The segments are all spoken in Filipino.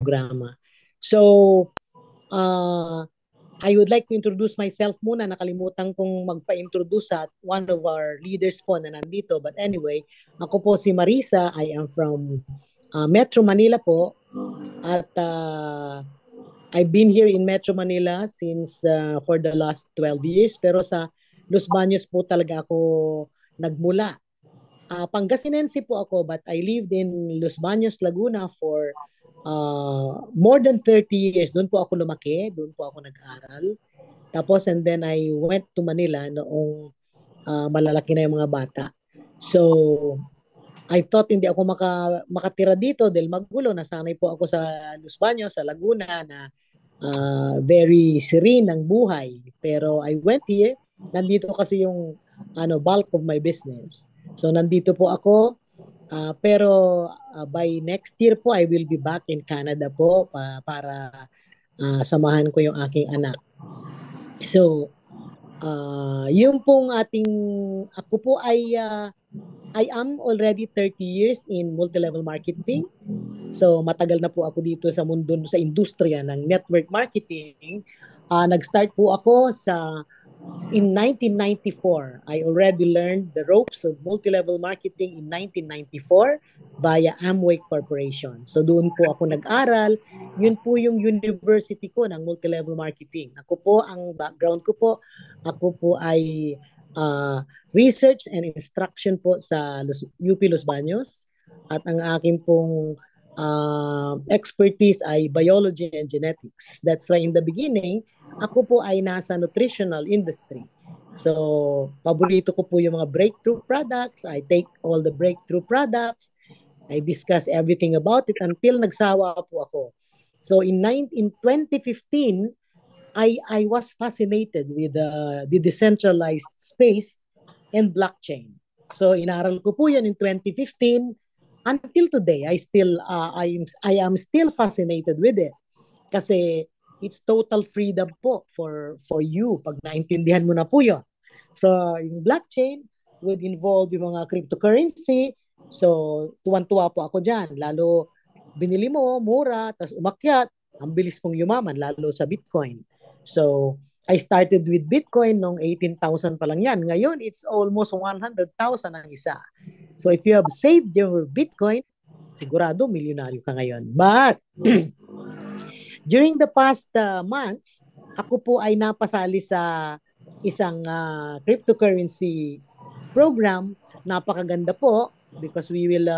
programa. So, I would like to introduce myself muna. Nakalimutan kong magpa-introduce sa one of our leaders po na nandito. But anyway, ako po si Marisa. I am from Metro Manila po. At I've been here in Metro Manila since for the last 12 years. Pero sa Los Baños po talaga ako nagmula. Pangasinense po ako, but I lived in Los Baños, Laguna for more than 30 years. Doon po ako lumaki, doon po ako nag-aral. Tapos and then I went to Manila noong malalaki na yung mga bata. So I thought hindi ako makatira dito dahil magulo. Nasanay po ako sa Los Baños, sa Laguna na very serene ang buhay. Pero I went here, nandito kasi yung bulk of my business. So nandito po ako. Pero by next year po, I will be back in Canada po para samahan ko yung aking anak. So, yung pong ako po ay, I am already 30 years in multi-level marketing. So, matagal na po ako dito sa mundo, sa industriya ng network marketing. Nag-start po ako in 1994. I already learned the ropes of multi-level marketing in 1994 via Amway Corporation. So doon po ako nag-aral. Yun po yung university ko ng multi-level marketing. Ako po, ang background ko po, ako po ay research and instruction po sa UP Los Baños. At ang aking pong expertise ay biology and genetics. That's why in the beginning, ako po ay nasa nutritional industry. So, paborito ko po yung mga breakthrough products. I take all the breakthrough products. I discuss everything about it until nagsawa po ako. So, in 2015, I was fascinated with the decentralized space and blockchain. So, inaral ko po yan in 2015. Until today, I am still fascinated with it. Kasi it's total freedom po for you pag naintindihan mo na po yun. So, yung blockchain would involve yung mga cryptocurrency. So, tuwan-tuwa po ako dyan. Lalo, binili mo, mura, tapos umakyat, ang bilis pong yumaman, lalo sa Bitcoin. So, I started with Bitcoin nung 18,000 pa lang yan. Ngayon, it's almost 100,000 ang isa. So, if you have saved your Bitcoin, sigurado, milyonaryo ka ngayon. But, during the past months, ako po ay napasali sa isang cryptocurrency program. Napakaganda po because we will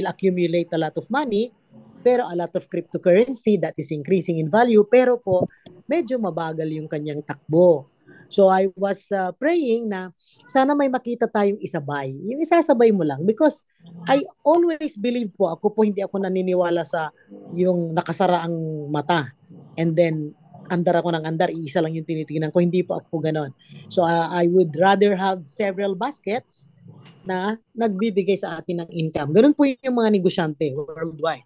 accumulate a lot of money, pero a lot of cryptocurrency that is increasing in value, pero po medyo mabagal yung kanyang takbo. So I was praying na sana may makita tayong isabay. Yung isasabay mo lang because I always believe po, ako po hindi ako naniniwala sa yung nakasaraang mata and then andar ako ng andar, iisa lang yung tinitingnan ko. Hindi po ako ganon. So I would rather have several baskets na nagbibigay sa atin ng income. Ganun po yung mga negosyante worldwide.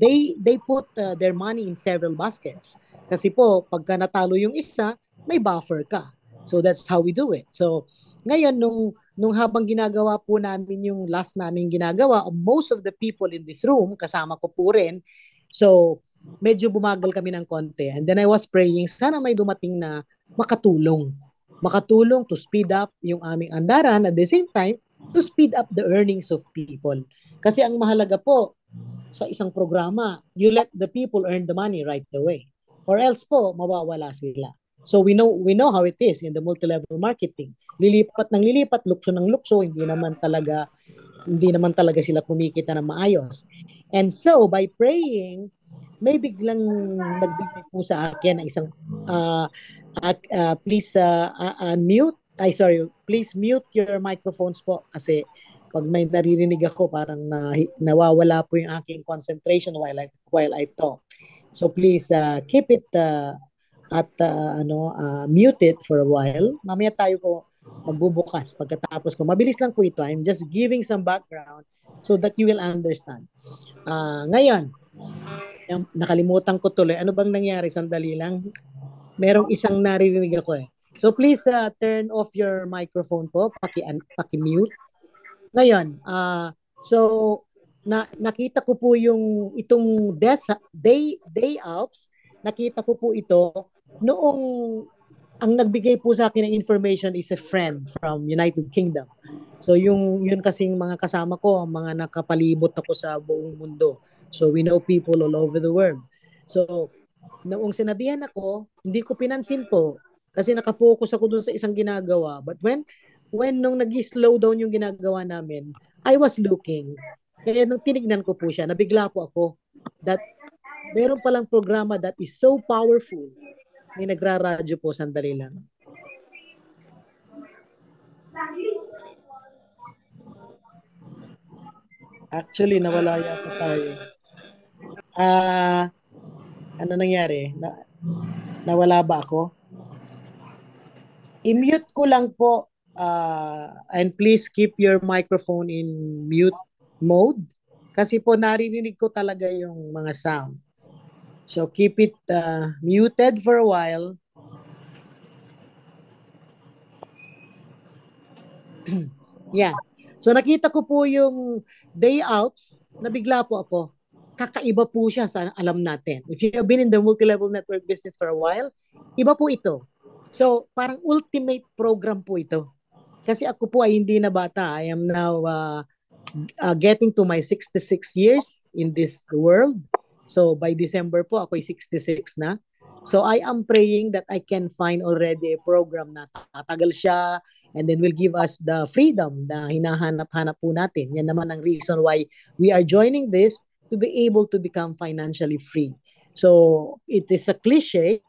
They put their money in several baskets. Kasi po, pagka natalo yung isa, may buffer ka. So that's how we do it. So ngayon, nung habang ginagawa po namin yung last namin ginagawa, most of the people in this room, kasama ko po rin, so medyo bumagal kami ng konti. And then I was praying, sana may dumating na makatulong to speed up yung aming andaran, at the same time, to speed up the earnings of people. Kasi ang mahalaga po sa isang programa, you let the people earn the money right away. Or else po, mawawala sila. So we know how it is in the multi-level marketing. Lilipat ng lilipat, lukso ng lukso, hindi naman talaga sila kumikita ng maayos. And so by praying, may biglang nagbigay po sa akin ng isang please mute your microphones po kasi pag may naririnig ako parang nawawala po yung aking concentration while I talk. So please keep it muted for a while. Mamaya tayo po magbubukas pagkatapos ko. Mabilis lang po ito. I'm just giving some background so that you will understand. Ngayon, nakalimutan ko tuloy. Ano bang nangyari? Sandali lang. Merong isang naririnig ako eh. So please turn off your microphone po. Paki-mute. Ngayon, so nakita ko po yung itong day Alps, nakita ko po ito noong ang nagbigay po sa akin ng information is a friend from United Kingdom. So yun kasing mga kasama ko, ang mga nakapalibot ako sa buong mundo. So we know people all over the world. So noong sinabihan ako, hindi ko pinansin po kasi nakafocus ako dun sa isang ginagawa. But when nung nag-slow down yung ginagawa namin, I was looking. Kaya nung tinignan ko po siya, nabigla po ako that meron palang programa that is so powerful. May nagraradyo po, sandali lang. Actually, nawala yata tayo. Ano nangyari? Nawala ba ako? I-mute ko lang po. And please keep your microphone in mute mode. Kasi po naririnig ko talaga yung mga sound. So keep it muted for a while. Yeah. So nakita ko po yung day outs, nabigla po ako. Kakaiba po siya sa alam natin. If you have been in the multi-level network business for a while, iba po ito. So parang ultimate program po ito. Kasi ako po ay hindi na bata. I am now getting to my 66 years in this world. So by December po, ako ay 66 na. So I am praying that I can find already a program na tatagal siya and then will give us the freedom na hinahanap-hanap po natin. Yan naman ang reason why we are joining this to be able to become financially free. So it is a cliche,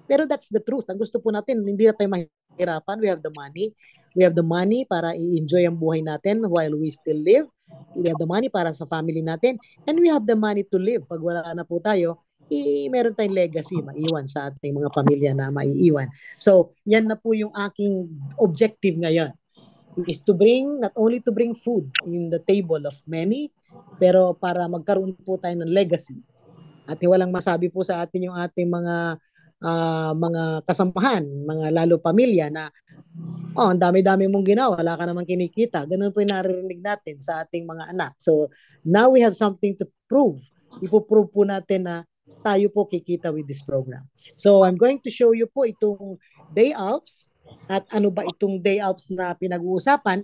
pero that's the truth. Ang gusto po natin, hindi na tayo mahirapan. We have the money. We have the money para i-enjoy ang buhay natin while we still live. We have the money para sa family natin. And we have the money to live. Pag wala na po tayo, meron tayong legacy maiiwan sa ating mga pamilya na maiiwan. So, yan na po yung aking objective ngayon. Is to bring, not only to bring food in the table of many, pero para magkaroon po tayo ng legacy. At walang masabi po sa atin yung ating mga kasamahan, mga lalo pamilya na ang dami-dami mong ginawa, wala ka namang kinikita. Ganun po yung naririnig natin sa ating mga anak. So, now we have something to prove. Ipo-prove po natin na tayo po kikita with this program. So, I'm going to show you po itong day Alps. At ano ba itong day Alps na pinag-uusapan?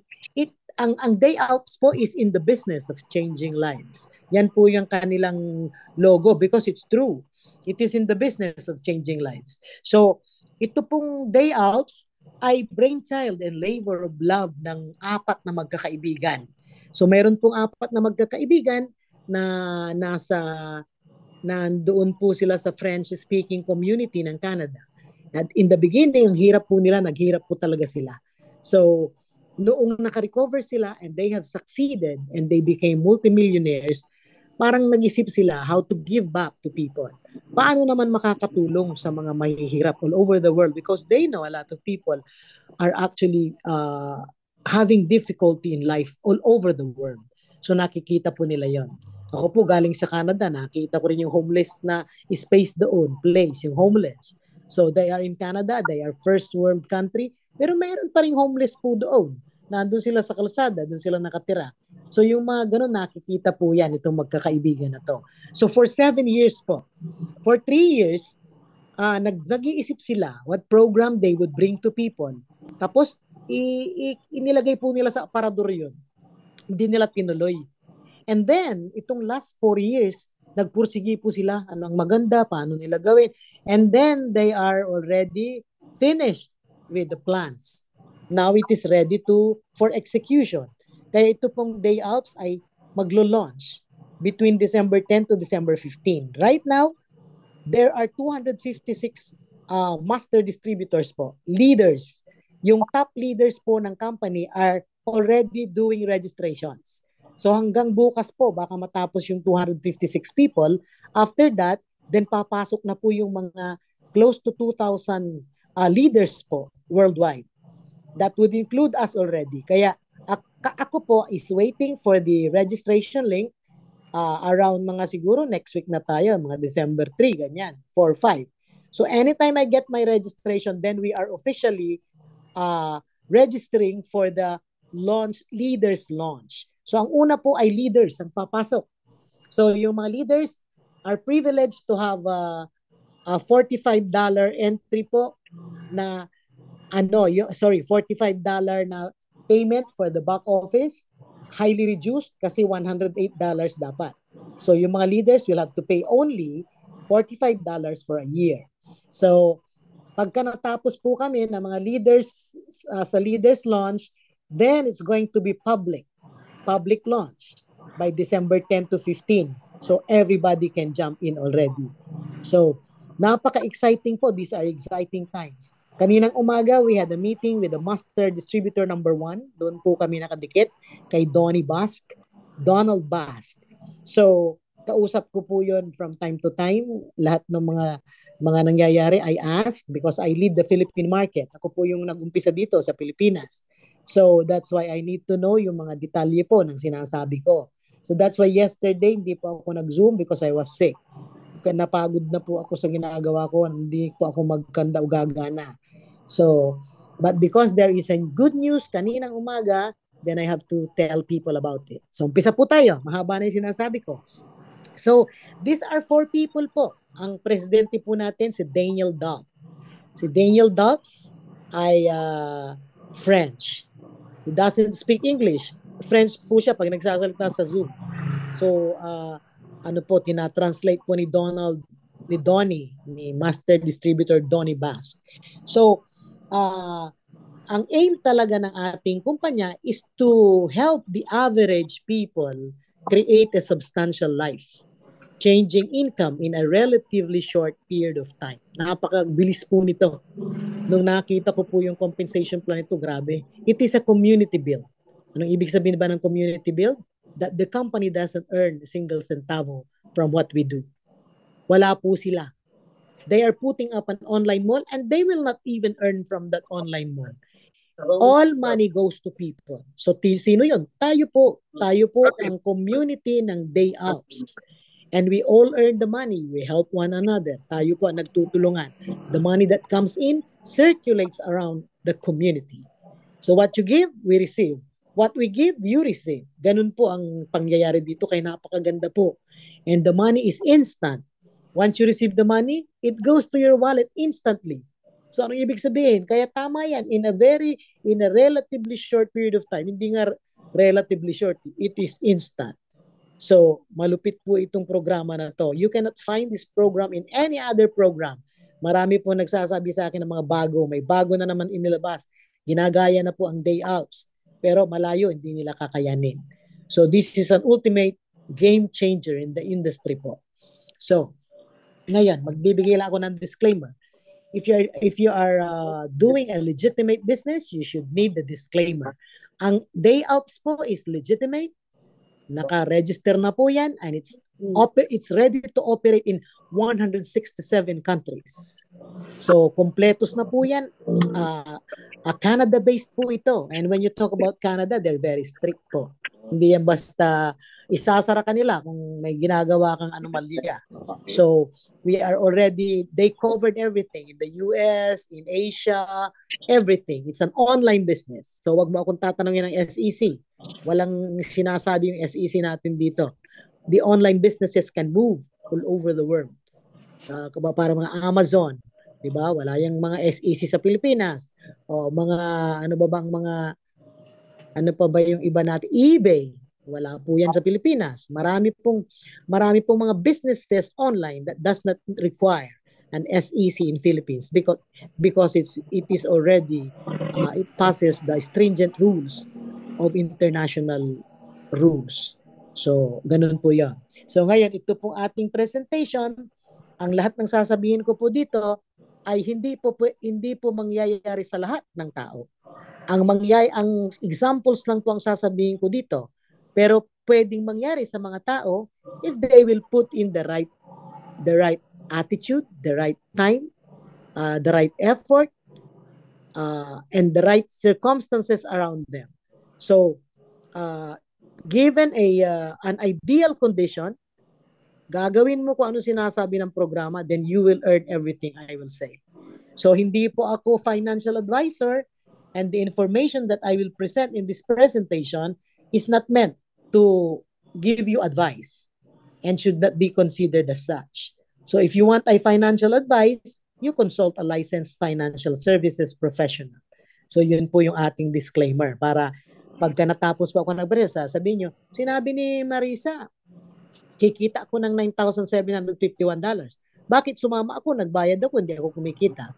Ang day Alps po is in the business of changing lives. Yan po yung kanilang logo because it's true. It is in the business of changing lives. So, ito pong day Alps ay brainchild and labor of love ng 4 na magkakaibigan. So, meron pong 4 na magkakaibigan na nandoon po sila sa French-speaking community ng Canada. At in the beginning, ang hirap po nila, naghirap po talaga sila. So, noong nakarecover sila and they have succeeded and they became multimillionaires, parang nag-isip sila how to give back to people. Paano naman makakatulong sa mga mahihirap all over the world because they know a lot of people are actually having difficulty in life all over the world. So nakikita po nila yon. Ako po galing sa Canada, nakita ko rin yung homeless na space doon, place, yung homeless. So they are in Canada, they are first world country, pero mayroon pa rin homeless po doon. Nandun sila sa kalsada, doon sila nakatira. So yung mga ganun, nakikita po yan, itong magkakaibigan na to. So for 7 years po, for 3 years, nag-iisip sila what program they would bring to people. Tapos, inilagay po nila sa aparador yun. Hindi nila tinuloy. And then, itong last 4 years, nagpursige po sila, ano ang maganda, paano nila gawin. And then, they are already finished with the plans. Now, it is ready for execution. Kaya ito pong day Alps ay maglo-launch between December 10 to December 15. Right now, there are 256 master distributors po, leaders. Yung top leaders po ng company are already doing registrations. So hanggang bukas po, baka matapos yung 256 people. After that, then papasok na po yung mga close to 2,000 leaders po worldwide. That would include us already. Kaya ako po is waiting for the registration link around mga siguro next week na tayo, mga December 3, ganyan, 4, 5. So anytime I get my registration, then we are officially registering for the leaders launch. So ang una po ay leaders ang papasok. So yung mga leaders are privileged to have a $45 entry po na $45 na payment for the back office, highly reduced kasi $108 dapat. So yung mga leaders will have to pay only $45 for a year. So pagka natapos po kami ng mga leaders sa leaders launch, then it's going to be public launch by December 10 to 15. So everybody can jump in already. So napaka-exciting po. These are exciting times. Kaninang umaga, we had a meeting with the master distributor number 1. Doon po kami nakadikit kay Donald Basque. So, kausap ko po yun from time to time. Lahat ng mga nangyayari I ask because I lead the Philippine market. Ako po yung nag-umpisa dito sa Pilipinas. So, that's why I need to know yung mga detalye po ng sinasabi ko. So, that's why yesterday, hindi po ako nag-Zoom because I was sick. Napagod na po ako sa ginagawa ko, hindi po ako magkanda o gagana. So, but because there is a good news kaninang umaga, then I have to tell people about it. So, umpisa po tayo. Mahaba na yung sinasabi ko. So, these are 4 people po. Ang presidente po natin, si Daniel Dobbs. Si Daniel Dobbs ay French. He doesn't speak English. French po siya pag nagsasalita sa Zoom. So, tina-translate po ni Master Distributor Donnie Basque. So, ang aim talaga ng ating kumpanya is to help the average people create a substantial life, changing income in a relatively short period of time. Napakabilis po nito. Nung nakita ko po yung compensation plan nito, grabe. It is a community build. Anong ibig sabihin ba ng community build? That the company doesn't earn a single centavo from what we do. Wala po sila. They are putting up an online mall and they will not even earn from that online mall. All money goes to people. So, sino yun? Tayo po ang community ng day ops. And we all earn the money. We help one another. Tayo po ang nagtutulungan. The money that comes in circulates around the community. So what you give, we receive. What we give, you receive. Ganun po ang pangyayari dito, kaya napakaganda po. And the money is instant. Once you receive the money, it goes to your wallet instantly. So ano ibig sabihin? Kaya tama yan, in a relatively short period of time, hindi nga relatively short, it is instant. So malupit po itong programa na to. You cannot find this program in any other program. Marami po nagsasabi sa akin ng mga bago, may bago na naman inilabas. Ginagaya na po ang day ops. Pero malayo, hindi nila kakayanin. So this is an ultimate game changer in the industry po. So, ngayon, magbibigay lang ako ng disclaimer. If you are doing a legitimate business, you should need the disclaimer. Ang day ops po is legitimate. Naka-register na po yan and it's ready to operate in 167 countries. So, kompletos na po yan. Canada-based po ito. And when you talk about Canada, they're very strict po. Hindi yan basta isasara kanila kung may ginagawa kang anomalya. So, they covered everything in the US, in Asia, everything. It's an online business. So, wag mo akong tatanungin ng SEC. Walang sinasabi yung SEC natin dito. The online businesses can move all over the world. Para mga Amazon, di ba? Wala yung mga SEC sa Pilipinas. O mga, ano pa ba yung iba natin? eBay. Wala po yan sa Pilipinas. Marami pong mga businesses online that does not require an SEC in Philippines because it is already it passes the stringent rules of international rules. So, ganun po yan. So, ngayon, ito pong ating presentation. Ang lahat ng sasabihin ko po dito ay hindi po mangyayari sa lahat ng tao. Ang examples lang po ang sasabihin ko dito. Pero pwedeng mangyari sa mga tao if they will put in the right attitude, the right time, the right effort, and the right circumstances around them. So, given an ideal condition, gagawin mo kung ano sinasabi ng programa, then you will earn everything I will say. So, hindi po ako financial advisor, and the information that I will present in this presentation is not meant to give you advice and should not be considered as such. So if you want a financial advice, you consult a licensed financial services professional. So yun po yung ating disclaimer para pagka natapos po ako nagbasa, sabihin nyo, sinabi ni Marisa, kikita ako ng $9,751. Bakit sumama ako? Nagbayad ako, hindi ako kumikita.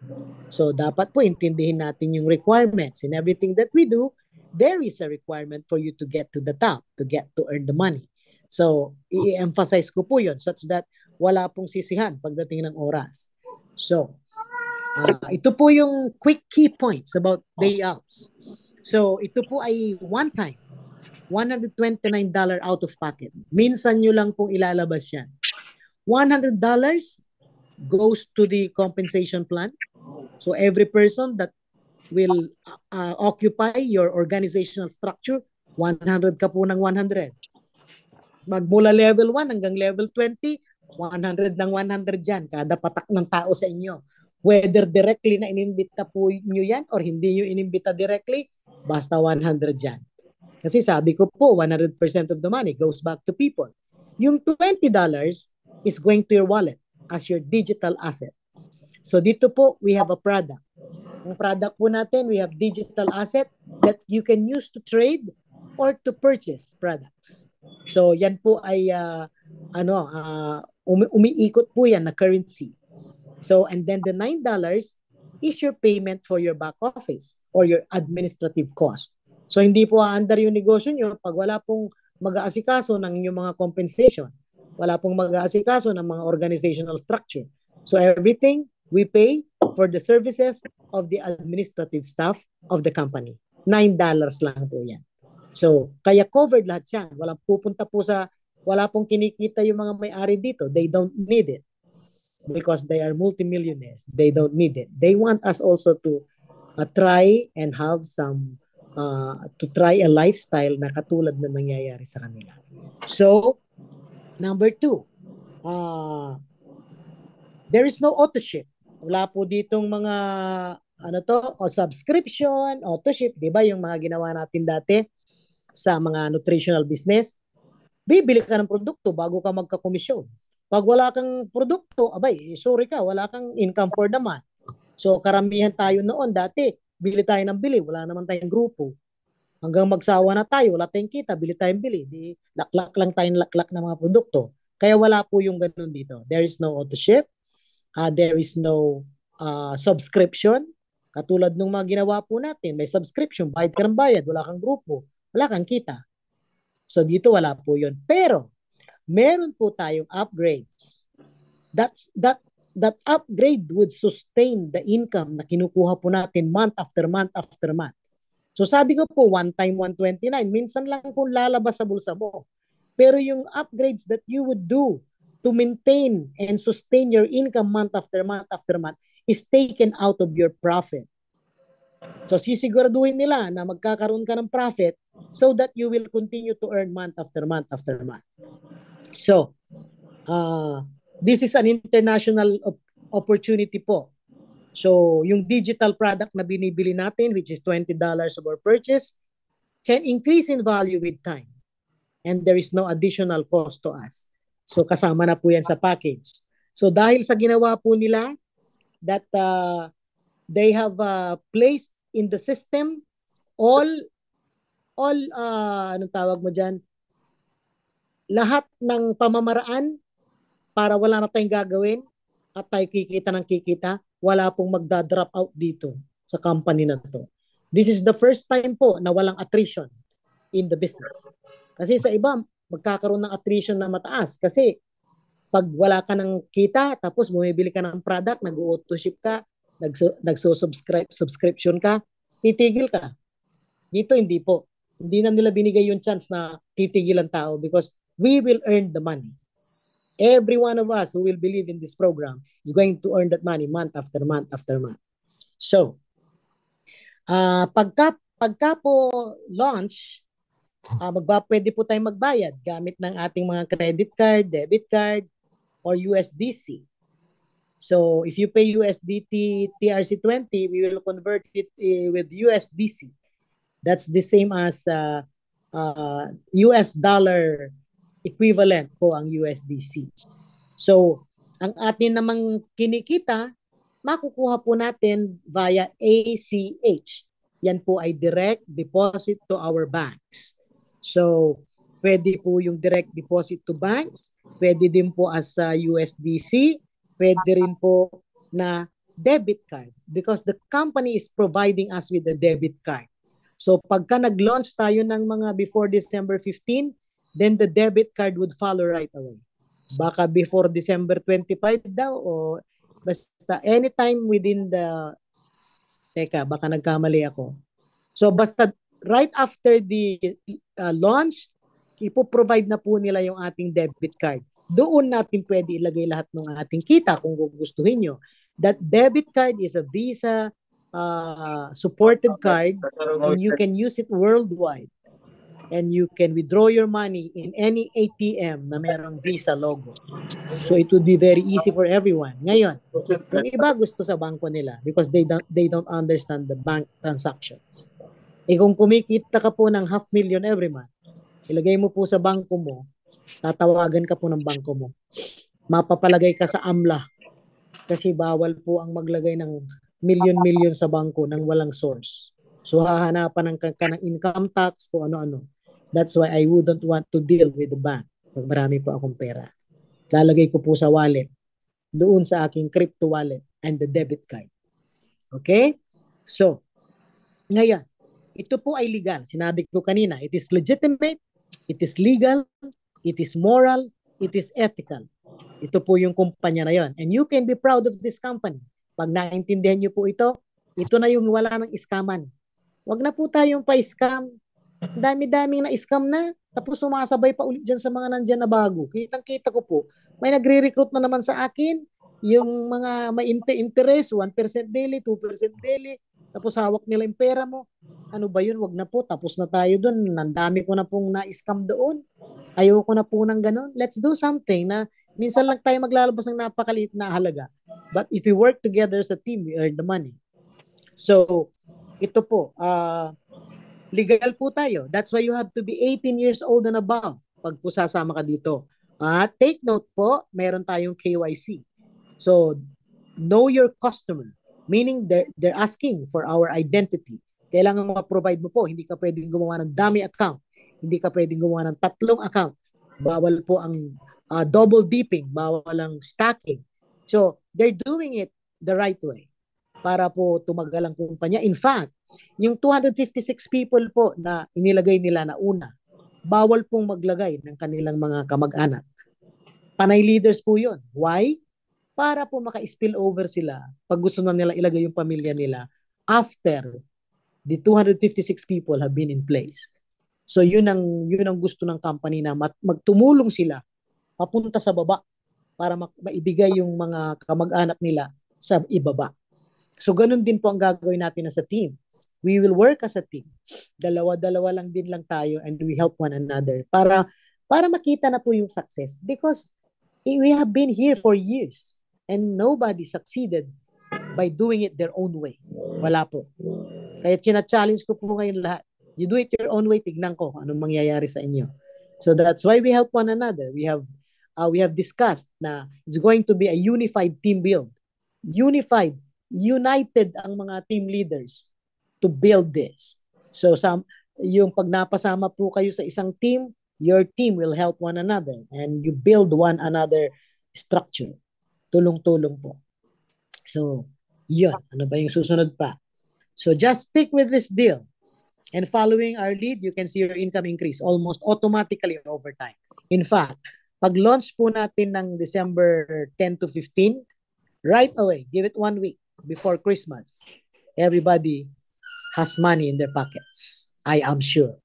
So dapat po intindihin natin yung requirements. In everything that we do, there is a requirement for you to get to the top, to get to earn the money. So i-emphasize ko po yun such that wala pong sisihan pagdating ng oras. So ito po yung quick key points about day outs. So ito po ay one time. $129 out of pocket. Minsan nyo lang pong ilalabas yan. $100 goes to the compensation plan. So every person that will occupy your organizational structure, 100 ka po ng 100. Magmula level 1 hanggang level 20, 100 ng 100 dyan. Kada patak ng tao sa inyo. Whether directly na inimbita po nyo yan or hindi nyo inimbita directly, basta 100 dyan. Kasi sabi ko po, 100% of the money goes back to people. Yung $20 is going to your wallet as your digital asset. So dito po, we have a product. Ang product po natin, we have digital asset that you can use to trade or to purchase products. So yan po ay umiikot po yan na currency. So and then the $9 is your payment for your back office or your administrative cost. So hindi po aandar yung negosyo nyo pag wala pong mag-aasikaso ng inyong mga compensation. Wala pong mag-aasikaso ng mga organizational structure. So everything we pay for the services of the administrative staff of the company. $9 lang po yan. So kaya covered lahat yan. Walang pupunta po wala pong kinikita yung mga may-ari dito. They don't need it. Because they are multimillionaires. They don't need it. They want us also to try and have some to try a lifestyle na katulad na nangyayari sa kanila. So, number 2, there is no auto ship. Wala po ditong mga subscription, auto ship, di ba yung mga ginawa natin dati sa mga nutritional business? Bibili ka ng produkto bago ka magka-komisyon. Pag wala kang produkto, sorry ka, wala kang income for the month. So, karamihan tayo noon dati, bili tayo ng bili, wala naman tayong grupo. Hanggang magsawa na tayo, wala tayong kita, bili tayong bili. Di, laklak lang tayong laklak ng mga produkto. Kaya wala po yung ganun dito. There is no auto ship. There is no subscription. Katulad nung mga ginawa po natin, may subscription, bayad ka ng bayad, wala kang grupo, wala kang kita. So dito wala po yun. Pero, meron po tayong upgrades. That upgrade would sustain the income na kinukuha po natin month after month after month. So sabi ko po, one time 129, minsan lang po lalabas sa bulsa mo. Pero yung upgrades that you would do to maintain and sustain your income month after month after month is taken out of your profit. So sisiguraduhin nila na magkakaroon ka ng profit so that you will continue to earn month after month after month. So, this is an international opportunity po. So, yung digital product na binibili natin, which is $20 of our purchase, can increase in value with time. And there is no additional cost to us. So, kasama na po yan sa package. So, dahil sa ginawa po nila that they have placed in the system all anong tawag mo dyan, lahat ng pamamaraan para wala na tayong gagawin at tayo kikita ng kikita, wala pong magda-drop out dito sa company na to. This is the first time po na walang attrition in the business. Kasi sa iba, magkakaroon ng attrition na mataas kasi pag wala ka ng kita, tapos bumibili ka ng product, nag-auto ship ka, subscription ka, titigil ka. Dito hindi po. Hindi na nila binigay yung chance na titigil ang tao because we will earn the money. Every one of us who will believe in this program is going to earn that money month after month after month. So, pagka po launch, pwede po tayong magbayad gamit ng ating mga credit card, debit card, or USDC. So, if you pay USDT TRC20, we will convert it with USDC. That's the same as US dollar equivalent po ang USDC. So, ang atin namang kinikita, makukuha po natin via ACH. Yan po ay direct deposit to our banks. So, pwede po yung direct deposit to banks, pwede din po as USDC, pwede rin po na debit card because the company is providing us with a debit card. So pagka nag-launch tayo ng mga before December 15, then the debit card would follow right away. Baka before December 25 daw o basta anytime within the baka nagkamali ako. So basta right after the launch, ipo-provide na po nila yung ating debit card. Doon natin pwede ilagay lahat ng ating kita kung gugustuhin nyo. That debit card is a Visa supported card and you can use it worldwide. And you can withdraw your money in any ATM na merong Visa logo. So it would be very easy for everyone. Ngayon, yung iba gusto sa bangko nila because they don't understand the bank transactions. Kung kumikita ka po ng 500,000 every month, ilagay mo po sa bangko mo, tatawagan ka po ng bangko mo. Mapapalagay ka sa AMLA kasi bawal po ang maglagay ng milyon-milyon sa bangko nang walang source. So hahanapan ng income tax kung ano-ano. That's why I wouldn't want to deal with the bank pag marami po akong pera. Lalagay ko po sa wallet, doon sa aking crypto wallet and the debit card. Okay? So, ngayon, ito po ay legal. Sinabi ko kanina, it is legitimate, it is legal, it is moral, it is ethical. Ito po yung kumpanya na yon. And you can be proud of this company. Pag naintindihan nyo po ito na yung wala ng iskaman. Wag na po tayong pa-scam. Dami-daming na-scam na. Tapos sumasabay pa ulit dyan sa mga nandyan na bago. Kitang-kita ko po. May nagre-recruit na naman sa akin. Yung mga may interest, 1% daily, 2% daily. Tapos hawak nila yung pera mo. Ano ba yun? Wag na po. Tapos na tayo dun. Nandami ko na pong na-scam doon. Ayoko na po ng ganun. Let's do something na minsan lang tayo maglalabas ng napakaliit na halaga. But if we work together as a team, we earn the money. So, ito po, legal po tayo. That's why you have to be 18 years old and above pag po sasama ka dito. Take note po, meron tayong KYC. So, know your customer. Meaning, they're asking for our identity. Kailangan ma-provide mo po. Hindi ka pwedeng gumawa ng dummy account. Hindi ka pwedeng gumawa ng 3 account. Bawal po ang double dipping. Bawal ang stacking. So, they're doing it the right way para po tumagal ang kumpanya. In fact, yung 256 people po na inilagay nila na una, bawal pong maglagay ng kanilang mga kamag-anak. Panay leaders po yun. Why? Para po maka-spill over sila pag gusto na nila ilagay yung pamilya nila after the 256 people have been in place. So yun ang gusto ng company na magtumulong sila papunta sa baba para maibigay yung mga kamag-anak nila sa ibaba. So ganun din po ang gagawin natin as a team. We will work as a team. Dalawa-dalawa lang din lang tayo and we help one another para makita na po yung success. Because we have been here for years and nobody succeeded by doing it their own way. Wala po. Kaya china-challenge ko po ngayon lahat. You do it your own way, tignan ko anong mangyayari sa inyo. So that's why we help one another. We have discussed na it's going to be a unified team build. United ang mga team leaders to build this. So yung pag napasama po kayo sa isang team, your team will help one another and you build one another structure. Tulong-tulong po. So, yun. Ano ba yung susunod pa? So, just stick with this deal. And following our lead, you can see your income increase almost automatically over time. In fact, pag-launch po natin ng December 10 to 15, right away, give it 1 week before Christmas, everybody has money in their pockets. I am sure.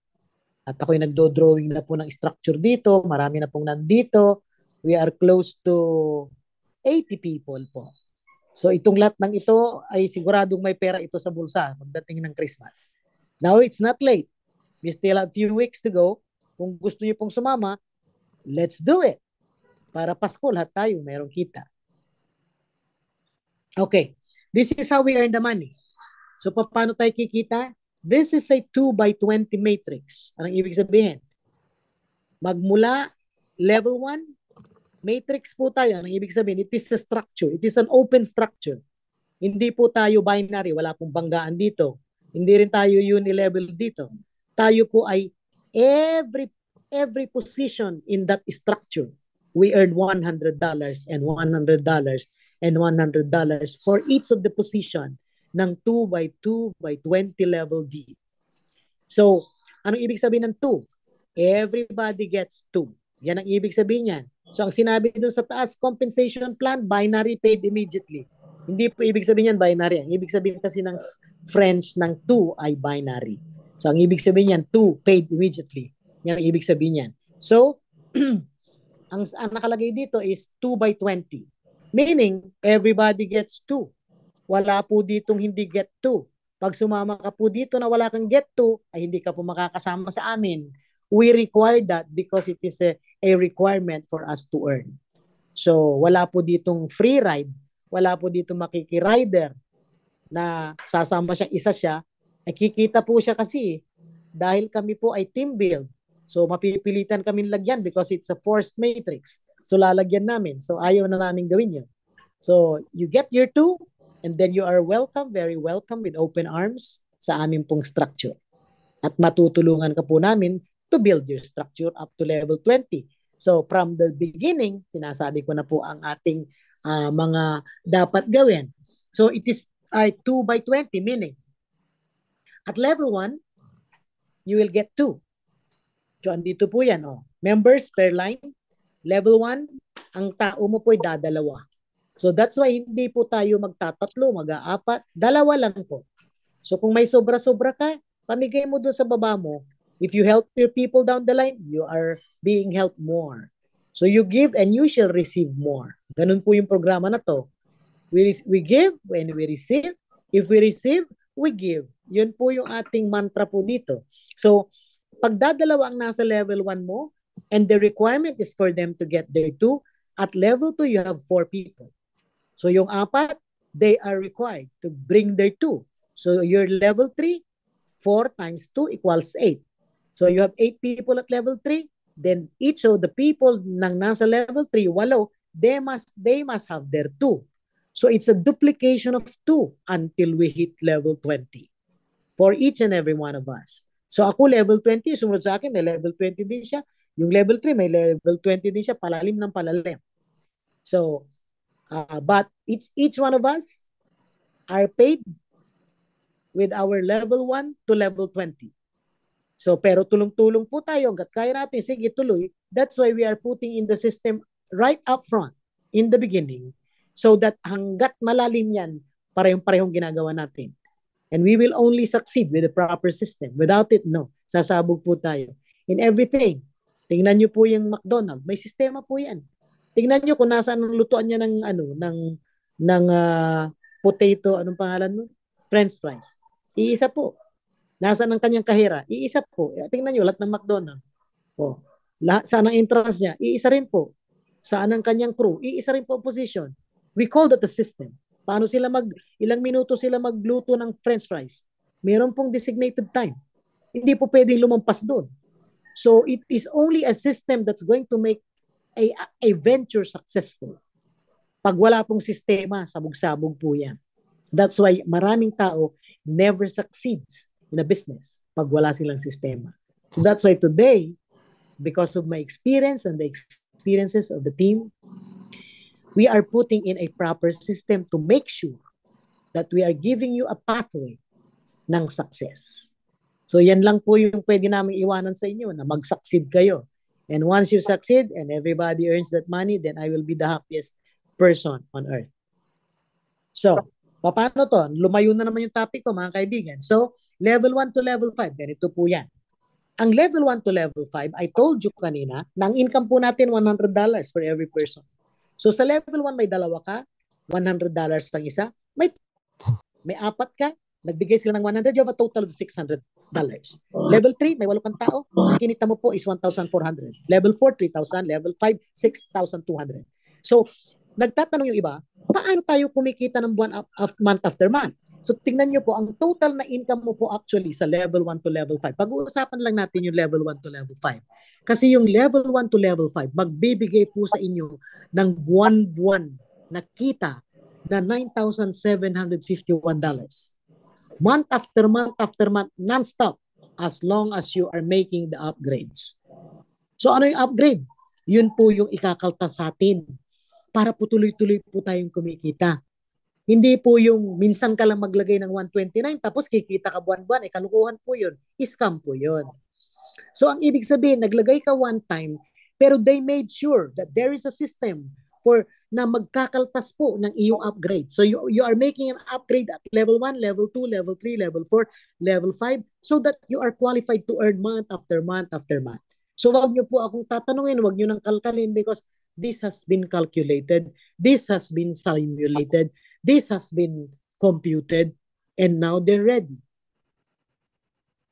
At ako'y nagdo-drawing na po ng structure dito. Marami na pong nandito. We are close to 80 people po. So itong lahat ng ito ay siguradong may pera ito sa bulsa pagdating ng Christmas. Now it's not late. We still have a few weeks to go. Kung gusto niyo pong sumama, let's do it. Para Pasko lahat tayo mayroong kita. Okay. This is how we earn the money. So paano tayo kikita? This is a 2 by 20 matrix. Anong ibig sabihin? Magmula level 1, matrix po tayo. Anong ibig sabihin? It is a structure. It is an open structure. Hindi po tayo binary. Wala pong banggaan dito. Hindi rin tayo unilevel dito. Tayo po ay every position in that structure. We earn $100 and $100 and $100 for each of the position ng 2 by 2 by 20 level D. So, anong ibig sabihin ng 2? Everybody gets 2. Yan ang ibig sabihin niyan. So, ang sinabi dun sa taas, compensation plan, binary paid immediately. Hindi po ibig sabihin yan binary. Ang ibig sabihin kasi ng French ng 2 ay binary. So, ang ibig sabihin yan, 2 paid immediately. Yan ang ibig sabihin yan. So, ang nakalagay dito is 2 by 20. Meaning, everybody gets 2. Wala po ditong hindi get 2. Pag sumama ka po dito na wala kang get 2, ay hindi ka po makakasama sa amin. We require that because it is a requirement for us to earn. So, wala po ditong free ride. Wala po ditong makikirider na sasama siya, isa siya. Nakikita po siya kasi dahil kami po ay team build. So, mapipilitan kami lagyan because it's a forced matrix. So, lalagyan namin. So, ayaw na namin gawin yun. So, you get your 2 and then you are welcome, very welcome with open arms sa aming pong structure. At matutulungan ka po namin to build your structure up to level 20. So, from the beginning, sinasabi ko na po ang ating mga dapat gawin. So, it is 2 by 20, meaning at level 1, you will get 2. So, andito po yan. Members per line, level 1, ang tao mo po ay dadalawa. So, that's why hindi po tayo magtatatlo, mag-aapat, dalawa lang po. So, kung may sobra-sobra ka, pamigay mo doon sa baba mo. If you help your people down the line, you are being helped more. So, you give and you shall receive more. Ganun po yung programa na to. We give when we receive. If we receive, we give. Yun po yung ating mantra po dito. So, pag dadalawa ang nasa level 1 mo, and the requirement is for them to get their 2, at level 2, you have 4 people. So, yung 4, they are required to bring their 2. So, your level 3, 4 times 2 equals 8. So, you have 8 people at level 3. Then, each of the people nang nasa level 3, 8, they must have their 2. So, it's a duplication of 2 until we hit level 20 for each and every one of us. So, ako level 20, sumunod sa akin, may level 20 din siya. Yung level 3, may level 20 din siya, palalim ng palalim. So, but each one of us are paid with our level 1 to level 20. So, pero tulong-tulong po tayo, hanggat kaya natin, sige tuloy. That's why we are putting in the system right up front, in the beginning, so that hanggat malalim yan, parehong-parehong ginagawa natin. And we will only succeed with the proper system. Without it, no. Sasabog po tayo. In everything, tingnan nyo po yung McDonald's, may sistema po yan. Tingnan nyo kung nasaan ang lutuan niya ng potato, anong pangalan mo? French fries. Iisa po. Nasaan ang kanyang kahera? Iisa po. Tingnan nyo, lahat ng McDonald's. Saan ang entrance niya? Iisa rin po. Saan ang kanyang crew? Iisa rin po position. We call that the system. Paano sila ilang minuto sila magluto ng French fries? Meron pong designated time. Hindi po pwedeng lumampas doon. So it is only a system that's going to make a venture successful. Pag wala pong sistema, sabog-sabog po yan. That's why maraming tao never succeeds in a business pag wala silang sistema. So that's why today, because of my experience and the experiences of the team, we are putting in a proper system to make sure that we are giving you a pathway ng success. So yan lang po yung pwede namin iwanan sa inyo, na mag-succeed kayo. And once you succeed and everybody earns that money, then I will be the happiest person on earth. So, paano to? Lumayo na naman yung topic ko, mga kaibigan. So, level 1 to level 5, ganito po yan. Ang level 1 to level 5, I told you kanina, na ang income po natin $100 for every person. So, sa level 1, may dalawa ka, $100 ang isa. May 4 ka, nagbigay sila ng 100, you have a total of $600. Level 3, may 8 kang tao, ang kinita mo po is 1,400. Level 4, 3,000. Level 5, 6,200. So, nagtatanong yung iba, paano tayo kumikita ng month after month? So tingnan nyo po, ang total na income mo po actually sa level 1 to level 5. Pag-uusapan lang natin yung level 1 to level 5. Kasi yung level 1 to level 5, magbibigay po sa inyo ng buwan-buwan na kita na $9,751. Month after month, non-stop, as long as you are making the upgrades. So ano yung upgrade? Yun po yung ikakaltas sa atin para po tuloy-tuloy po tayong kumikita. Hindi po yung minsan ka lang maglagay ng 129 tapos kikita ka buwan-buwan, kalukuhan po yun. Scam po yun. So ang ibig sabihin, naglagay ka one time, pero they made sure that there is a system for na magkakaltas po ng iyong upgrade. So you are making an upgrade at level 1, level 2, level 3, level 4, level 5 so that you are qualified to earn month after month after month. So wag niyo po akong tatanungin, wag niyo nang kalkalin because this has been calculated, this has been simulated, this has been computed, and now they're ready.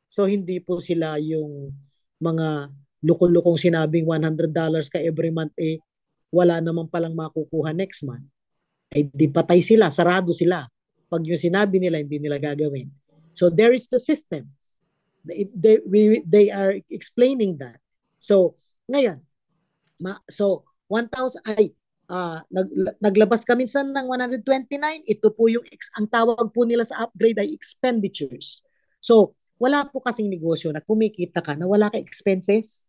So hindi po sila yung mga lukong-lukong sinabing $100 ka every month, wala naman palang makukuha next month. Ay di patay sila, sarado sila. Pag yung sinabi nila, hindi nila gagawin. So there is the system. They are explaining that. So ngayon, so 1,000 ay naglabas ka minsan ng 129, ito po yung ang tawag po nila sa upgrade ay expenditures. So wala po kasing negosyo na kumikita ka na wala ka expenses.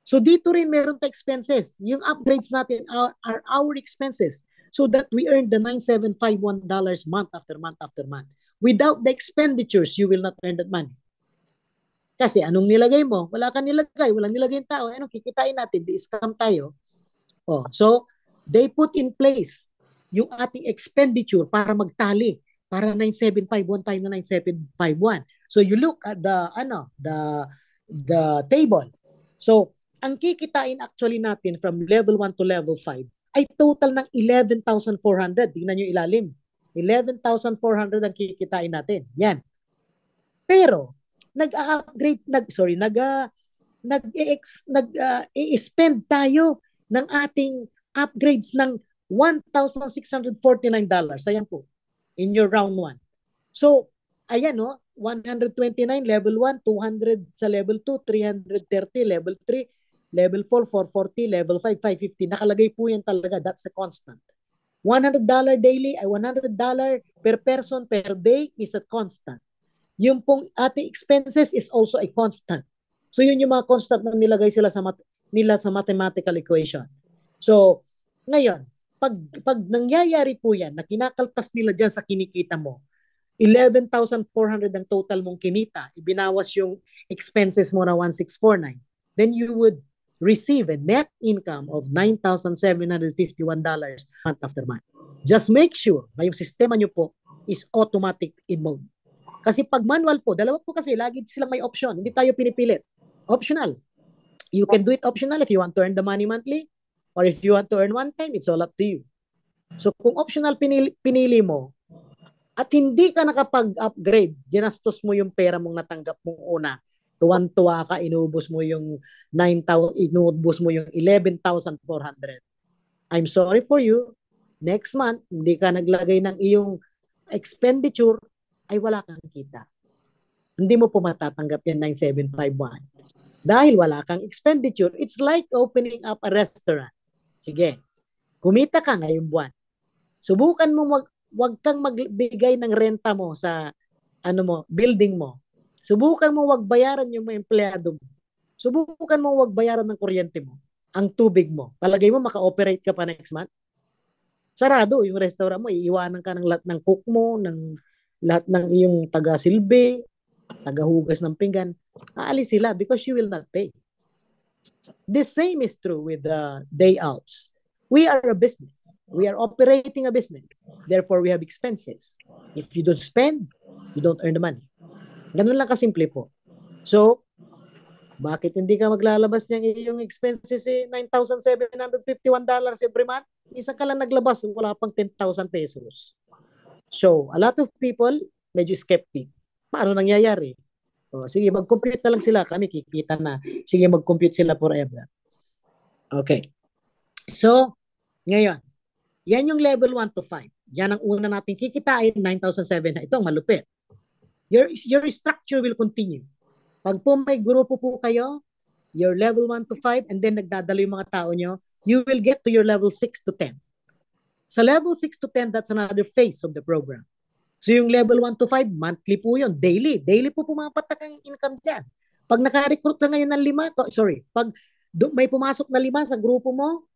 So dito rin meron tayo expenses. Yung upgrades natin are our expenses so that we earn the $9,751 month after month after month. Without the expenditures, you will not earn that money. Kasi anong nilagay mo? Wala kang nilagay, walang nilagay yung tao. Anong kikitain natin? Di-scam tayo. So they put in place yung ating expenditure para magtali. Para 9,751 tayo na 9,751. So you look at the table. So ang kikitain actually natin from level 1 to level 5 ay total ng 11,400. Tingnan nyo ilalim. 11,400 ang kikitain natin. Yan. Pero nag-upgrade, i-spend tayo ng ating upgrades ng $1,649. Ayan po. In your round 1. So, ayan no, 129 level 1, 200 sa level 2, 330 level 3, level 4, 440, level 5, 550. Nakalagay po yan talaga. That's a constant. $100 daily ay $100 per person per day is a constant. Yung pong ating expenses is also a constant. So yun yung mga constant na nilagay sila sa mathematical equation. So ngayon, pag nangyayari po yan, na kinakaltas nila dyan sa kinikita mo, 11,400 ang total mong kinita, ibinawas yung expenses mo na 1,649, then you would receive a net income of $9,751 month after month. Just make sure na yung sistema nyo po is automatic in mode. Kasi pag manual po, dalawa po kasi, lagi silang may option. Hindi tayo pinipilit. Optional. You can do it optional if you want to earn the money monthly, or if you want to earn one time, it's all up to you. So kung optional pinili mo, at hindi ka nakapag-upgrade, ginastos mo yung pera mong natanggap mong una, tuwan-tuwa ka, inubos mo yung 9,000, inubos mo yung 11,400. I'm sorry for you. Next month, hindi ka naglagay ng iyong expenditure, ay wala kang kita. Hindi mo po matatanggap yan 9,751. Dahil wala kang expenditure, it's like opening up a restaurant. Sige, kumita ka ngayong buwan. Subukan mo wag kang magbigay ng renta mo sa building mo. Subukan mo wag bayaran yung mga empleyado mo. Subukan mo wag bayaran ng kuryente mo, ang tubig mo. Palagay mo maka-operate ka pa next month? Sarado yung restaurant mo, iiwanan ka ng lahat ng cook mo, ng lahat ng iyong taga-silbi, taga-hugas ng pinggan. Aalis sila because you will not pay. The same is true with the day outs. We are a business. We are operating a business. Therefore, we have expenses. If you don't spend, you don't earn the money. Ganun lang kasimple po. So, bakit hindi ka maglalabas ng iyong expenses $9,751 every month? Isa ka lang naglabas, wala pang 10,000 pesos. So, a lot of people, medyo skeptic. Paano nangyayari? Sige, mag-compute na lang sila. Kami kikita na. Sige, mag-compute sila forever. Okay. So, ngayon, Yan yung level 1 to 5. Yan ang una natin kikitain, 9,700. Ito ang malupit. Your structure will continue. Pag po may grupo po kayo, your level 1 to 5, and then nagdadala yung mga tao nyo, you will get to your level 6 to 10. Sa level 6 to 10, that's another phase of the program. So yung level 1 to 5, monthly po yun, daily. Daily po pumapatak ang income dyan. Pag naka-recruit ka ngayon ng 5, pag may pumasok na 5 sa grupo mo,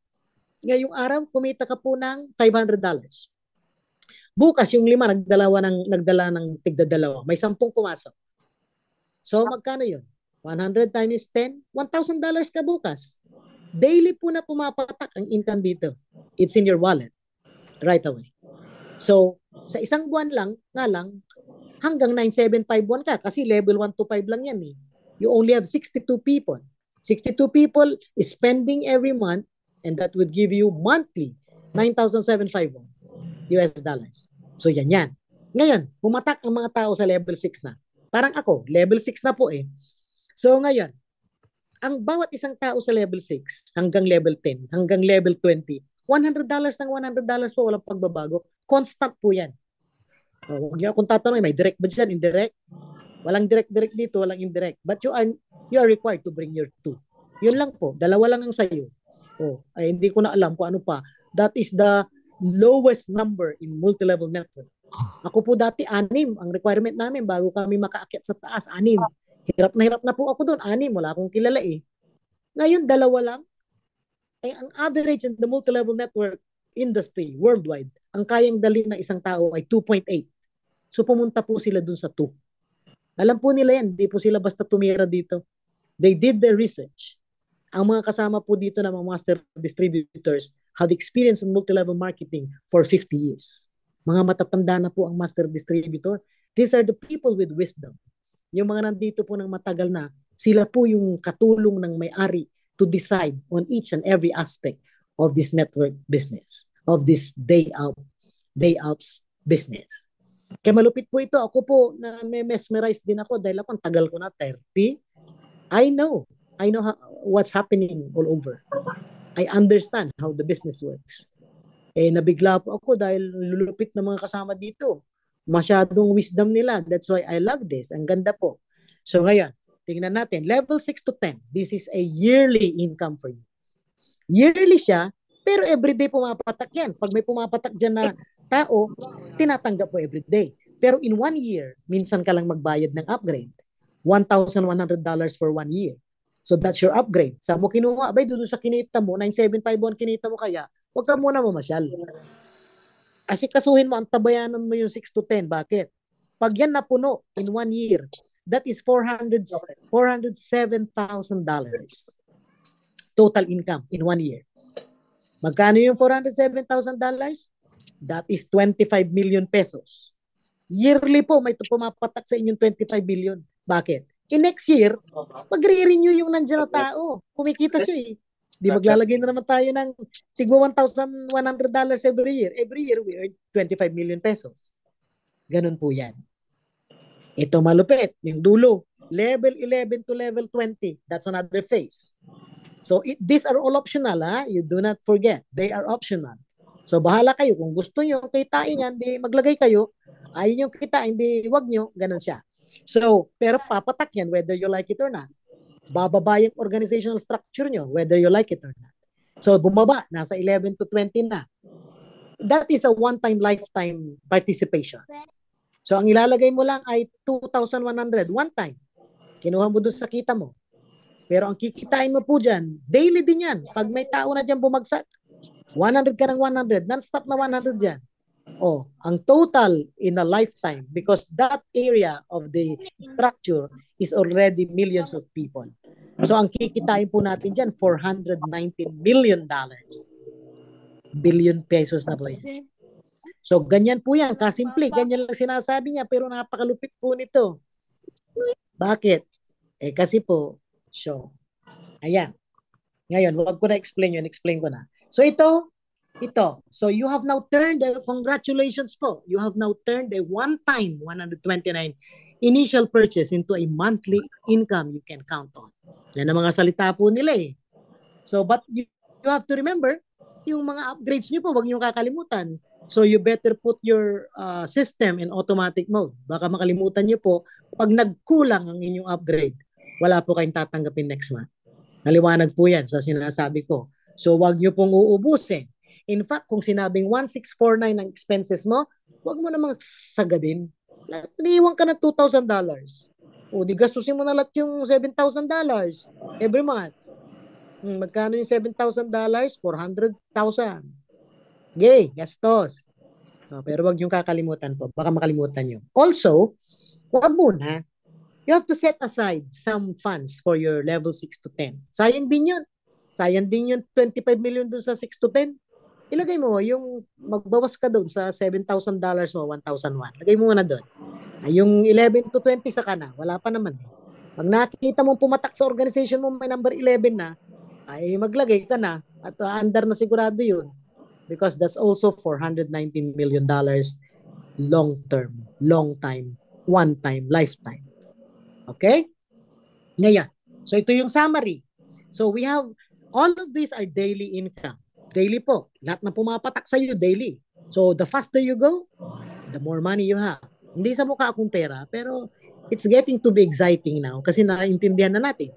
ngayong araw, kumita ka po ng $500. Bukas, yung 5, nagdala ng tigda-2. May 10 pumasok. So, magkano yun? 100 times 10, $1,000 ka bukas. Daily po na pumapatak ang income dito. It's in your wallet right away. So, sa isang buwan lang, hanggang 9,751 ka kasi level 1 to 5 lang yan eh. You only have 62 people. 62 people is spending every month, and that would give you monthly $9,751. So, yan. Ngayon, pumatak ang mga tao sa level 6 na. Parang ako, level 6 na po eh. So, ngayon, ang bawat isang tao sa level 6 hanggang level 10, hanggang level 20, $100 ng $100 po, walang pagbabago. Constant po yan. Huwag niyo akong tatanungin, may direct ba dyan, indirect? Walang direct dito, walang indirect. But you are required to bring your 2. Yun lang po, 2 lang ang sayo. Ay hindi ko na alam kung ano pa. That is the lowest number in multi-level network. Ako po dati 6 ang requirement namin bago kami makaakyat sa taas, 6. Hirap na po ako doon, 6, wala akong kilala eh. Ngayon 2 lang. Ay ang average in the multi-level network industry worldwide, ang kayang dalhin ng isang tao ay 2.8. So pumunta po sila dun sa 2. Alam po nila yan, hindi po sila basta tumira dito. They did their research. Ang mga kasama po dito na mga master distributors have experience in multi-level marketing for 50 years. Mga matatanda na po ang master distributor. These are the people with wisdom. Yung mga nandito po ng matagal na, sila po yung katulong ng may-ari to decide on each and every aspect of this network business, of this day outs business. Kaya malupit po ito. Ako po, na mesmerize din ako dahil ako, tagal ko na, 30. I know what's happening all over. I understand how the business works. Nabigla po ako dahil lulupit ng mga kasama dito. Masyadong wisdom nila. That's why I love this. Ang ganda po. So ngayon, tingnan natin. Level 6 to 10. This is a yearly income for you. Yearly siya, pero everyday pumapatak yan. Pag may pumapatak dyan na tao, tinatanggap po everyday. Pero in 1 year, minsan ka lang magbayad ng upgrade. $1,100 for 1 year. So that's your upgrade. Sa mo kinuha, abay doon sa kinita mo, 9,751 kinita mo kaya, huwag ka muna mamasyal. Asikasuhin mo, ang tabayanan mo yung 6 to 10. Bakit? Pag yan napuno in 1 year, that is $407,000 total income in 1 year. Magkano yung $407,000? That is 25 million pesos. Yearly po, may pumapatak sa inyong 25 billion. Bakit? In next year, magre-renew yung nandiyan na tao. Kumikita siya eh. Di maglalagay na naman tayo ng tigwa $1,100 every year. Every year, we earn 25 million pesos. Ganun po yan. Ito malupit. Yung dulo, level 11 to level 20. That's another phase. So, these are all optional. Ha? You do not forget. They are optional. So, bahala kayo. Kung gusto nyo, kitain yan, di maglagay kayo. Ayaw nyo kitain, di wag nyo. Ganun siya. So, pero papatak yan whether you like it or not. Bababa yung organizational structure nyo whether you like it or not. So, bumaba. Nasa 11 to 20 na. That is a one-time, lifetime participation. So, ang ilalagay mo lang ay 2,100. One time. Kinuha mo doon sa kita mo. Pero ang kikitain mo po dyan, daily din yan. Pag may tao na dyan bumagsak, 100 ka ng 100. Non-stop na 100 dyan. Ang total in a lifetime, because that area of the structure is already millions of people. So ang kikitain po natin dyan, $419 million. Billion pesos na po yan. So ganyan po yan, kasimple. Ganyan lang sinasabi niya, pero napakalupit po nito. Bakit? Kasi po, ayan. Ngayon, wag ko na explain yun. Explain ko na. So ito. So you have now turned, congratulations po. You have now turned a one-time 129 initial purchase into a monthly income you can count on. Yan ang mga salita po nila eh. So, but you have to remember, yung mga upgrades nyo po, wag nyo kakalimutan. So you better put your system in automatic mode. Baka makalimutan nyo po, pag nagkulang ang inyong upgrade, wala po kayong tatanggapin next month. Naliwanag po yan sa sinasabi ko. So wag nyo pong uubusin. In fact, kung sinabing 1,649 ang expenses mo, wag mo namang sagadin. Naiiwan ka ng $2,000. O di gastusin mo na lahat yung $7,000 every month. Magkano yung $7,000? 400,000. Yay, gastos. Pero wag yung kakalimutan po. Baka makalimutan nyo. Also, wag muna. You have to set aside some funds for your level 6 to 10. Sayang din yun. Sayang din yung 25 million dun sa 6 to 10. Ilagay mo yung magbawas ka doon sa $7,000 mo, 1,001. Lagay mo na doon. Yung 11 to 20 sa kana, wala pa naman. Pag nakikita mo pumatak sa organization mo, may number 11 na, ay maglagay ka na at under na sigurado yun. Because that's also $419 million long term, long time, one time, lifetime. Okay? Ngayon, so ito yung summary. So we have, all of these are daily income. Daily po. Lahat na pumapatak sa iyo, daily. So the faster you go, the more money you have. Hindi sa mukha akong pera, pero it's getting to be exciting now kasi naiintindihan na natin.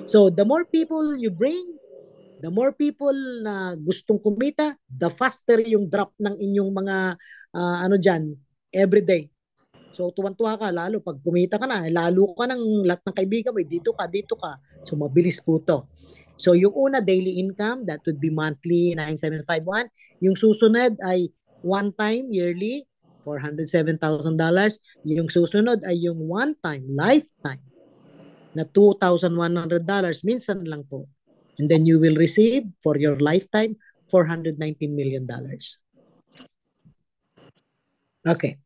So the more people you bring, the more people na gustong kumita, the faster yung drop ng inyong mga everyday. So tuwan-tuwa ka, lalo pag kumita ka na, lalo ka ng lahat ng kaibigan mo, dito ka. So mabilis po to. So yung una, daily income, that would be monthly, 9,751. Yung susunod ay one time, yearly, $407,000. Yung susunod ay yung one time, lifetime, na $2,100. Minsan lang po. And then you will receive for your lifetime, $419 million. Okay.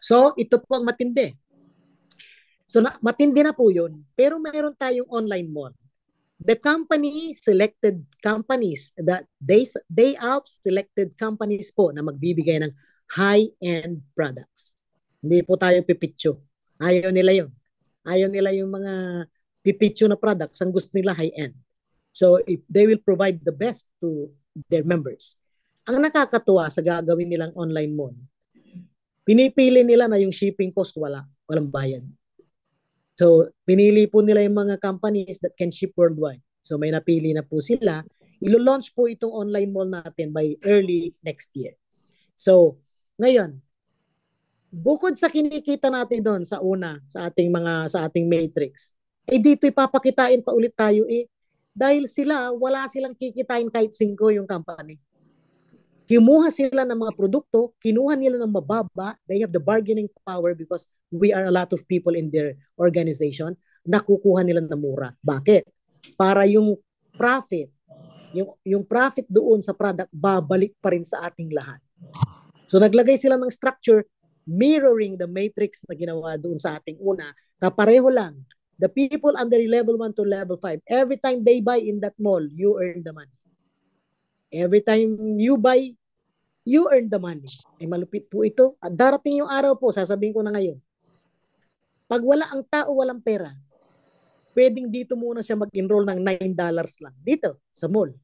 So, ito po ang matindi. So, matindi na po yun. Pero mayroon tayong online mall. The company selected companies, that they have selected companies po na magbibigay ng high-end products. Hindi po tayo pipitso. Ayaw nila yun. Ayaw nila yung mga pipitso na products. Ang gusto nila high-end. So, if they will provide the best to their members. Ang nakakatuwa sa gagawin nilang online mall, pinipili nila na yung shipping cost walang bayad. So, pinili po nila yung mga companies that can ship worldwide. So, may napili na po sila. Ilo-launch po itong online mall natin by early next year. So, ngayon, bukod sa kinikita natin doon sa una, sa ating matrix, dito ipapakitain pa ulit tayo dahil wala silang kikitain kahit 5 yung company. Kimuha sila ng mga produkto, kinuha nila ng mababa, they have the bargaining power because we are a lot of people in their organization, nakukuha nila ng mura. Bakit? Para yung profit, yung profit doon sa product, babalik pa rin sa ating lahat. So naglagay sila ng structure mirroring the matrix na ginawa doon sa ating una, kapareho lang. The people under level 1 to level 5, every time they buy in that mall, you earn the money. Every time you buy, you earn the money. Malupit po ito. At darating yung araw po, sasabihin ko na ngayon, pag wala ang tao, walang pera, pwedeng dito muna siya mag-enroll ng $9 lang. Dito, sa mall.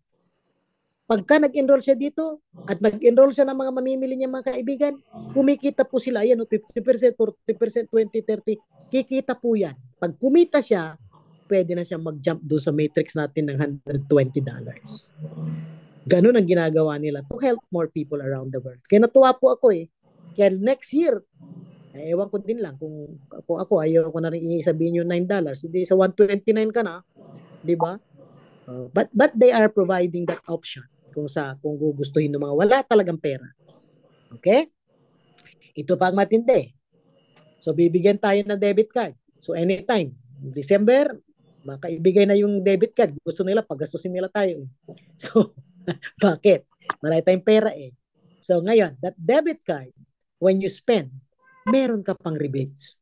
Pagka nag-enroll siya dito, at nag-enroll siya ng mga mamimili niya mga kaibigan, kumikita po sila, ayan, 50%, 40%, 20%, 30%, kikita po yan. Pag kumita siya, pwede na siya mag-jump doon sa matrix natin ng $120. Ganun ang ginagawa nila to help more people around the world. Kaya natuwa po ako Kaya next year, ewan ko din lang kung ako ayaw ko na rin isabihin yung $9. Hindi sa 129 ka na, di ba? But they are providing that option kung gugustuhin ng mga wala talagang pera. Okay? Ito pa ang matindi. So bibigyan tayo ng debit card. So anytime, December, makaibigay na yung debit card. Gusto nila paggastusin nila tayo. So bakit? Marami tayong pera So ngayon, that debit card, when you spend, meron ka pang rebates.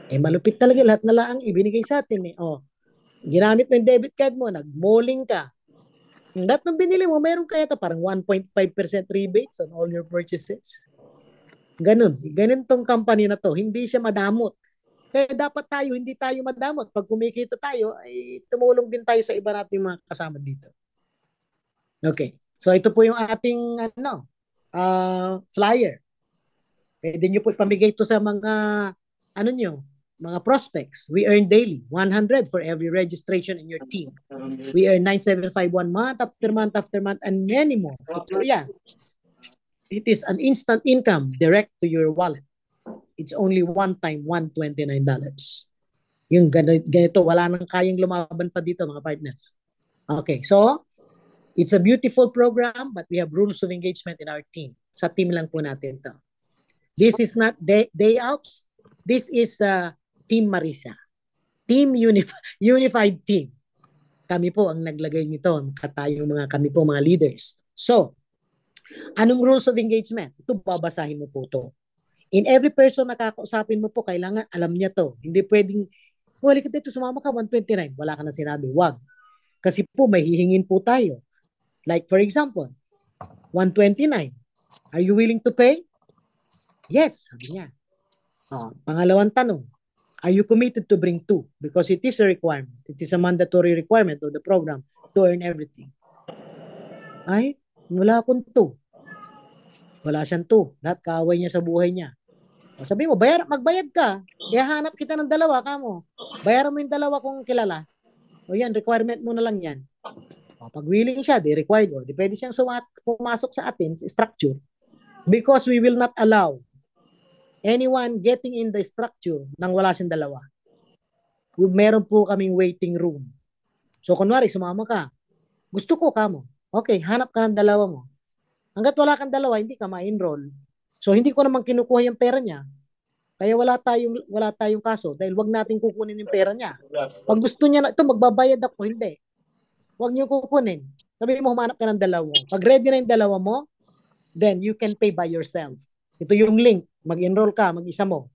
Malupit talaga lahat na lang ibinigay sa atin ginamit mo yung debit card mo, nag-malling ka. Lahat ng binili mo, meron kaya parang 1.5% rebates on all your purchases. Ganun tong company na to. Hindi siya madamot. Kaya dapat hindi tayo madamot. Pag kumikita tayo, ay tumulong din tayo sa iba nating mga kasama dito. Okay. So ito po yung ating flyer. Pwede nyo po ipamigay ito sa mga mga prospects. We earn daily 100 for every registration in your team. We earn 9,751 month after month after month and many more. Yeah. It is an instant income direct to your wallet. It's only one time $129. Yung ganito, wala nang kayang lumaban pa dito mga partners. Okay, so it's a beautiful program but we have rules of engagement in our team. Sa team lang po natin to. This is not day outs. This is Team Marisa. Team Unified Team. Kami po ang naglagay nito. Kami po mga leaders. So, anong rules of engagement? Ito, babasahin mo po to. In every person na kakausapin mo po, kailangan alam niya to. Hindi pwedeng, wala ka dito, sumama ka, 129. Wala ka na sinabi. Wag. Kasi po, may hihingin po tayo. Like for example, 129. Are you willing to pay? Yes, sabi niya. Pangalawang tanong, are you committed to bring 2? Because it is a requirement. It is a mandatory requirement of the program to earn everything. Ay, wala akong 2. Wala siyang 2. Lahat kaaway niya sa buhay niya. Sabi mo, magbayad ka. Kaya hanap kita ng dalawa, kamo. Bayaran mo yung dalawa kung kilala. O yan, requirement mo na lang yan. Pag willing siya, di required mo. Di pwede siyang pumasok sa atin, sa structure. Because we will not allow anyone getting in the structure nang wala siyang dalawa. Meron po kaming waiting room. So, kunwari, sumama ka. Gusto ko, kamo. Okay, hanap ka ng dalawa mo. Hanggat wala kang dalawa, hindi ka ma-enroll. So, hindi ko naman kinukuha yung pera niya. Kaya wala tayong kaso dahil wag natin kukunin yung pera niya. Pag gusto niya na ito, magbabayad ako, hindi. Wag niyo kukunin. Sabi mo, humanap ka ng dalawa mo. Pag ready na yung dalawa mo, then you can pay by yourself. Ito yung link. Mag-enroll ka, mag-isa mo.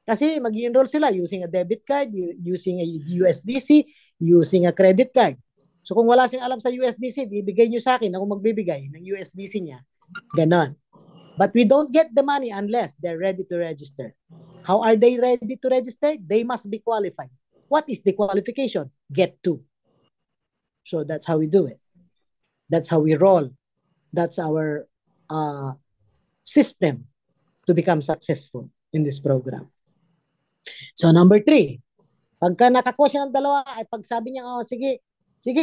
Kasi mag-enroll sila using a debit card, using a USDC, using a credit card. So kung wala siyang alam sa USDC, bibigay niyo sa akin, ako magbibigay ng USDC niya. Ganon. But we don't get the money unless they're ready to register. How are they ready to register? They must be qualified. What is the qualification? Get 2. So that's how we do it. That's how we roll. That's our system to become successful in this program. So number 3, pagka nakakuha siya ng dalawa, ay pag sabi niya, sige,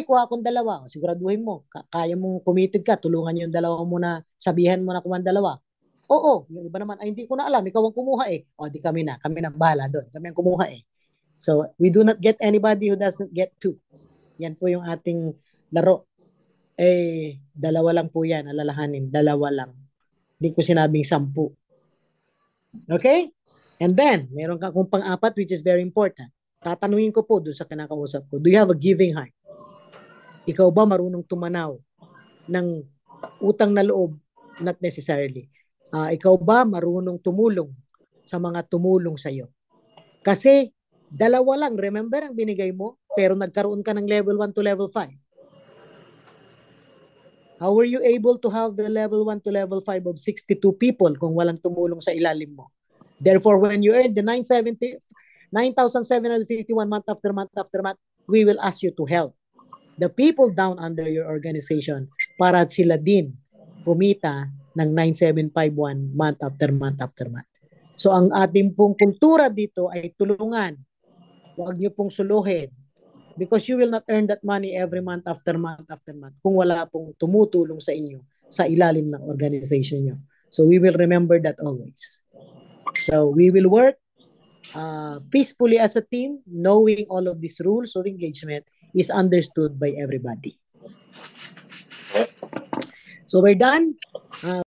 kuha akong dalawa. Siguraduhin mo, kaya mong committed ka, tulungan niyo yung dalawa mo na, sabihan mo na kuha ng dalawa. Oo, yung iba naman, ay hindi ko na alam, ikaw ang kumuha eh. Di kami na bahala doon. Kami ang kumuha eh. So, we do not get anybody who doesn't get 2. Yan po yung ating laro. Dalawa lang po yan, alalahanin, dalawa lang. Hindi ko sinabing 10. Okay? And then, meron kung pang-4, which is very important. Tatanungin ko po doon sa kinakausap ko, do you have a giving heart? Ikaw ba marunong tumanaw ng utang na loob? Not necessarily. Ikaw ba marunong tumulong sa mga tumulong sa iyo? Kasi dalawa lang, remember ang binigay mo, pero nagkaroon ka ng level 1 to level 5. How were you able to have the level 1 to level 5 of 62 people kung walang tumulong sa ilalim mo? Therefore, when you earn the 9,751 month after month after month, we will ask you to help the people down under your organization para sila din kumita ng 9,751 month after month after month. So ang ating pong kultura dito ay tulungan. Huwag niyo pong suluhin. Because you will not earn that money every month after month after month kung wala pong tumutulong sa inyo sa ilalim ng organization nyo. So we will remember that always. So we will work peacefully as a team, knowing all of these rules of engagement is understood by everybody. So we're done.